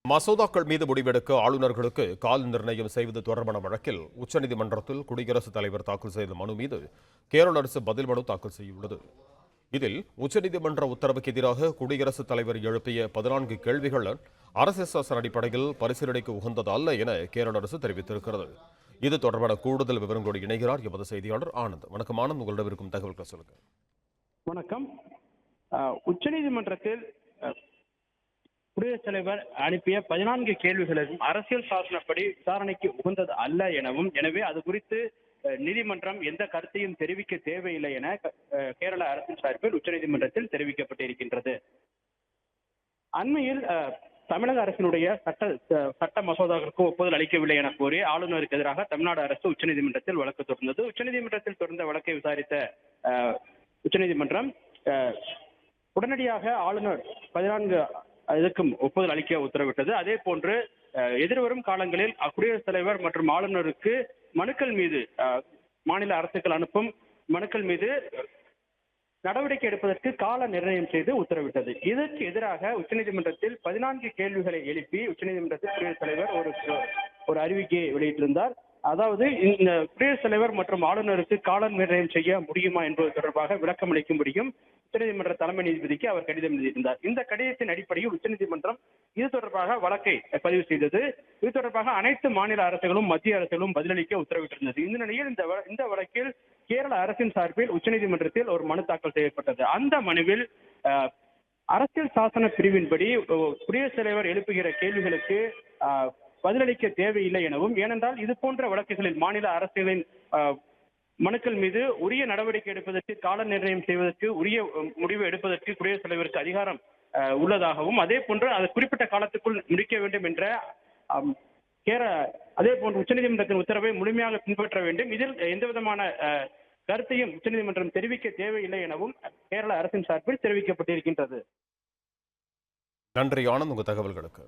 மசோதாக்கள் மீது முடிவெடுக்க ஆளுநர்களுக்கு கால நிர்ணயம் செய்வது தொடர்பான வழக்கில் உச்சநீதிமன்றத்தில் குடியரசுத் தலைவர் தாக்கல் செய்த மனு மீது கேரள அரசு பதில் மனு தாக்கல் செய்துள்ளது. இதில் உச்சநீதிமன்ற உத்தரவுக்கு எதிராக குடியரசுத் தலைவர் எழுப்பிய 14 கேள்விகள் அரசியல் சாசன அடிப்படையில் பரிசீலனைக்கு உகந்தது அல்ல என கேரள அரசு தெரிவித்திருக்கிறது. இது தொடர்பான கூடுதல் விவரங்களோடு இணைகிறார் எமது செய்தியாளர் ஆனந்த். வணக்கம் ஆனந்த், உங்களிடம் இருக்கும் தகவல்கள் சொல்லுங்க. வணக்கம். உச்சநீதிமன்றத்தில் குடியரசுத் தலைவர் அனுப்பிய 14 கேள்விகளும் அரசியல் சாசனப்படி விசாரணைக்கு உகந்தது அல்ல எனவும், எனவே அது குறித்து நீதிமன்றம் எந்த கருத்தையும் தெரிவிக்க தேவையில்லை என கேரள அரசின் சார்பில் உச்சநீதிமன்றத்தில் தெரிவிக்கப்பட்டிருக்கின்றது. அண்மையில் தமிழக அரசினுடைய சட்ட மசோதாக்களுக்கு ஒப்புதல் அளிக்கவில்லை என கூறி ஆளுநருக்கு எதிராக தமிழ்நாடு அரசு உச்சநீதிமன்றத்தில் வழக்கு தொடர்ந்தது. உச்சநீதிமன்றத்தில் தொடர்ந்த வழக்கை விசாரித்த உச்சநீதிமன்றம் உடனடியாக ஆளுநர் 14 இதற்கும் ஒப்புதல் அளிக்க உத்தரவிட்டது. அதே போன்று எதிர்வரும் காலங்களில் குடியரசுத் தலைவர் மற்றும் ஆளுநருக்கு மனுக்கள் மீது மாநில அரசுகள் அனுப்பும் மனுக்கள் மீது நடவடிக்கை எடுப்பதற்கு கால நிர்ணயம் செய்து உத்தரவிட்டது. இதற்கு எதிராக உச்சநீதிமன்றத்தில் 14 கேள்விகளை எழுப்பி உச்சநீதிமன்றத்தில் குடியரசுத் தலைவர் ஒரு அறிவிக்கையை வெளியிட்டிருந்தார். அதாவது இந்த குடியரசுத் தலைவர் மற்றும் ஆளுநருக்கு கால நிர்ணயம் செய்ய முடியுமா என்பது தொடர்பாக விளக்கம் அளிக்க முடியும் உச்சநீதிமன்ற தலைமை நீதிபதிக்கு அவர் கடிதம் எழுதியிருந்தார். இந்த கடிதத்தின் அடிப்படையில் உச்சநீதிமன்றம் இது தொடர்பாக வழக்கை பதிவு செய்தது. இது தொடர்பாக அனைத்து மாநில அரசுகளும் மத்திய அரசுகளும் பதிலளிக்க உத்தரவிட்டிருந்தது. இந்த நிலையில் இந்த வழக்கில் கேரள அரசின் சார்பில் உச்சநீதிமன்றத்தில் ஒரு மனு தாக்கல் செய்யப்பட்டது. அந்த மனுவில் அரசியல் சாசன பிரிவின்படி குடியரசுத் தலைவர் எழுப்புகிற கேள்விகளுக்கு பதிலளிக்க தேவையில்லை எனவும், ஏனென்றால் இது போன்ற வழக்குகளில் மாநில அரசுகளின் மனுக்கள் மீது உரிய நடவடிக்கை எடுப்பதற்கு கால நிர்ணயம் செய்வதற்கு உரிய முடிவு எடுப்பதற்கு குடியரசுத் தலைவருக்கு அதிகாரம் உள்ளதாகவும், அதே போன்று அது குறிப்பிட்ட காலத்துக்குள் முடிக்க வேண்டும் என்ற அதே போன்று உச்சநீதிமன்றத்தின் உத்தரவை முழுமையாக பின்பற்ற வேண்டும். இதில் எந்த விதமான கருத்தையும் உச்சநீதிமன்றம் தெரிவிக்க தேவையில்லை எனவும் கேரள அரசின் சார்பில் தெரிவிக்கப்பட்டிருக்கின்றது. நன்றி ஆனந்த், உங்கள் தகவல்களுக்கு.